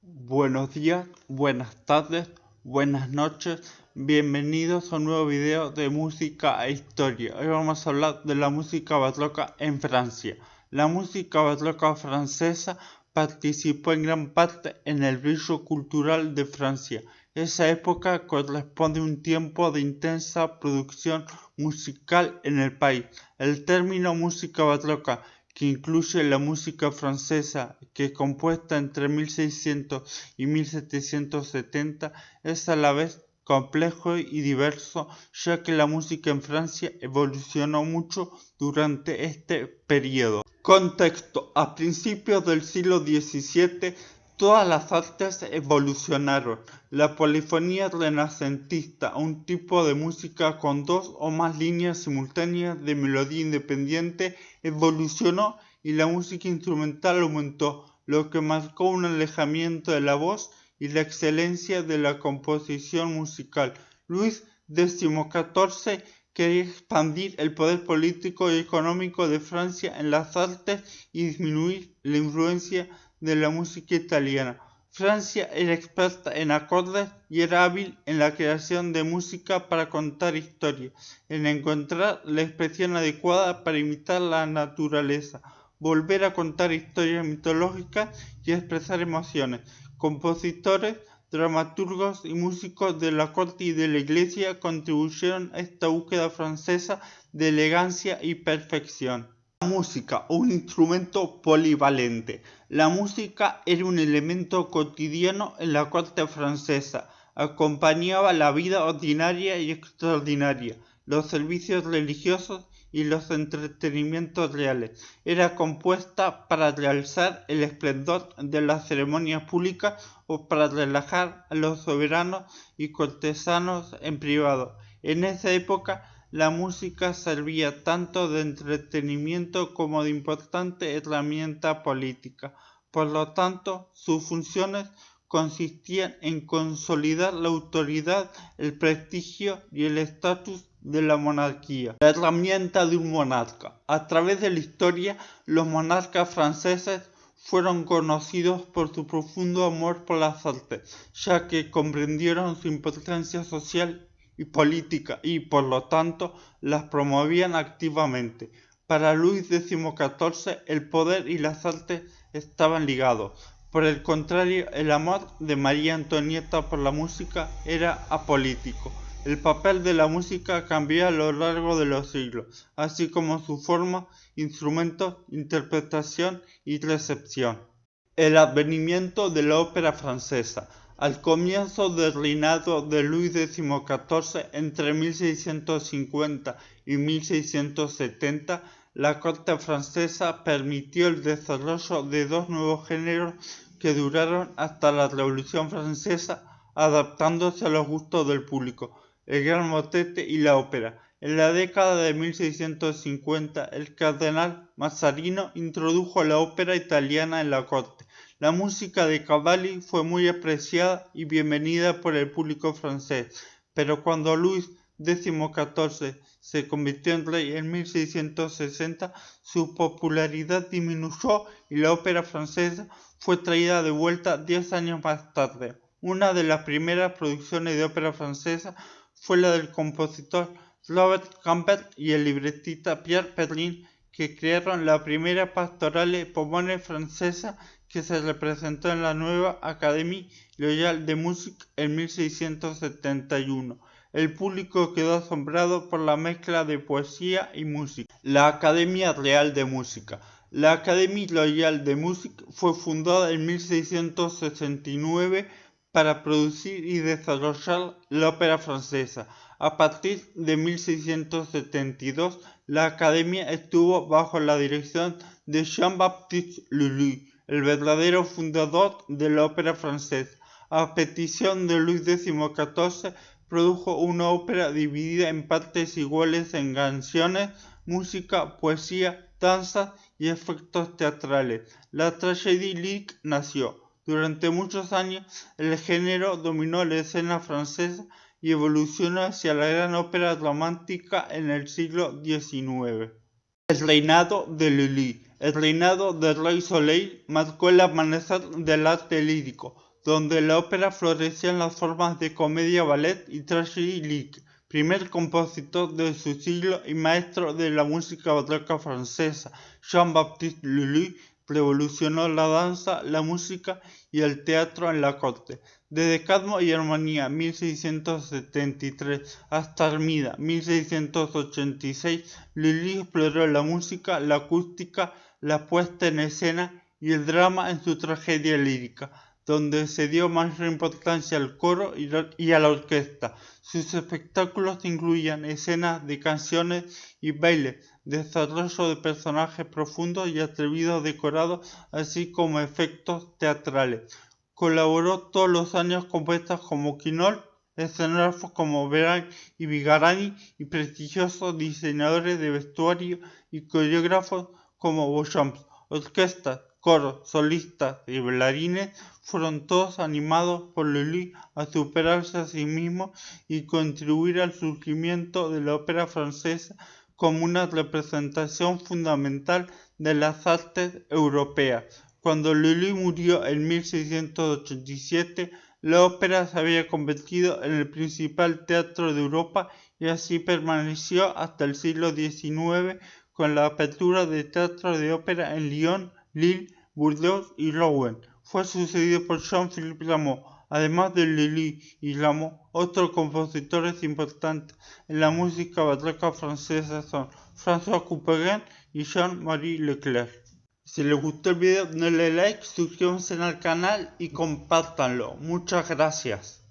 Buenos días, buenas tardes, buenas noches, bienvenidos a un nuevo video de música e historia. Hoy vamos a hablar de la música barroca en Francia. La música barroca francesa participó en gran parte en el brillo cultural de Francia. Esa época corresponde a un tiempo de intensa producción musical en el país. El término música barroca, que incluye la música francesa, que compuesta entre 1600 y 1770, es a la vez complejo y diverso, ya que la música en Francia evolucionó mucho durante este periodo. Contexto: a principios del siglo XVII, todas las artes evolucionaron. La polifonía renacentista, un tipo de música con dos o más líneas simultáneas de melodía independiente, evolucionó y la música instrumental aumentó, lo que marcó un alejamiento de la voz y la excelencia de la composición musical. Luis XIV quería expandir el poder político y económico de Francia en las artes y disminuir la influencia de la música italiana. Francia era experta en acordes y era hábil en la creación de música para contar historias, en encontrar la expresión adecuada para imitar la naturaleza, volver a contar historias mitológicas y expresar emociones. Compositores, dramaturgos y músicos de la corte y de la iglesia contribuyeron a esta búsqueda francesa de elegancia y perfección. La música, un instrumento polivalente. La música era un elemento cotidiano en la corte francesa. Acompañaba la vida ordinaria y extraordinaria, los servicios religiosos y los entretenimientos reales. Era compuesta para realzar el esplendor de las ceremonias públicas o para relajar a los soberanos y cortesanos en privado. En esa época, la música servía tanto de entretenimiento como de importante herramienta política. Por lo tanto, sus funciones consistían en consolidar la autoridad, el prestigio y el estatus de la monarquía. La herramienta de un monarca. A través de la historia, los monarcas franceses fueron conocidos por su profundo amor por las artes, ya que comprendieron su importancia social y política y, por lo tanto, las promovían activamente. Para Luis XIV, el poder y las artes estaban ligados. Por el contrario, el amor de María Antonieta por la música era apolítico. El papel de la música cambió a lo largo de los siglos, así como su forma, instrumentos, interpretación y recepción. El advenimiento de la ópera francesa. Al comienzo del reinado de Luis XIV, entre 1650 y 1670, la corte francesa permitió el desarrollo de dos nuevos géneros que duraron hasta la Revolución Francesa, adaptándose a los gustos del público: el gran motete y la ópera. En la década de 1650, el cardenal Mazzarino introdujo la ópera italiana en la corte. La música de Cavalli fue muy apreciada y bienvenida por el público francés, pero cuando Luis XIV se convirtió en rey en 1660, su popularidad disminuyó y la ópera francesa fue traída de vuelta 10 años más tarde. Una de las primeras producciones de ópera francesa fue la del compositor Robert Campbell y el libretista Pierre Perrin, que crearon la primera pastorale pomone francesa que se representó en la nueva Académie Royale de Musique en 1671. El público quedó asombrado por la mezcla de poesía y música. La Academia Real de Música. La Académie Royale de Musique fue fundada en 1669 para producir y desarrollar la ópera francesa. A partir de 1672, la academia estuvo bajo la dirección de Jean-Baptiste Lully, el verdadero fundador de la ópera francesa. A petición de Luis XIV, produjo una ópera dividida en partes iguales en canciones, música, poesía, danza y efectos teatrales. La tragédie lyrique nació. Durante muchos años, el género dominó la escena francesa y evolucionó hacia la gran ópera romántica en el siglo XIX. El reinado de Lully. El reinado del rey Soleil marcó el amanecer del arte lírico. donde la ópera florecía en las formas de comedia, ballet y tragédie lyrique. Primer compositor de su siglo y maestro de la música barroca francesa, Jean-Baptiste Lully revolucionó la danza, la música y el teatro en la corte. Desde Cadmo y Armonía 1673 hasta Armida 1686, Lully exploró la música, la acústica, la puesta en escena y el drama en su tragedia lírica, donde se dio mayor importancia al coro y a la orquesta. Sus espectáculos incluían escenas de canciones y bailes, desarrollo de personajes profundos y atrevidos decorados, así como efectos teatrales. Colaboró todos los años con poetas como Quinault, escenógrafos como Béranger y Vigarani y prestigiosos diseñadores de vestuario y coreógrafos como Beauchamp. Orquestas, coros, solistas y bailarines fueron todos animados por Lully a superarse a sí mismos y contribuir al surgimiento de la ópera francesa como una representación fundamental de las artes europeas. Cuando Lully murió en 1687, la ópera se había convertido en el principal teatro de Europa y así permaneció hasta el siglo XIX con la apertura de teatros de ópera en Lyon, Lille, Burdeos y Rouen. Fue sucedido por Jean-Philippe Rameau. Además de Lully y Rameau, otros compositores importantes en la música barroca francesa son François Couperin y Jean-Marie Leclerc. Si les gustó el video, denle like, suscríbanse al canal y compártanlo. Muchas gracias.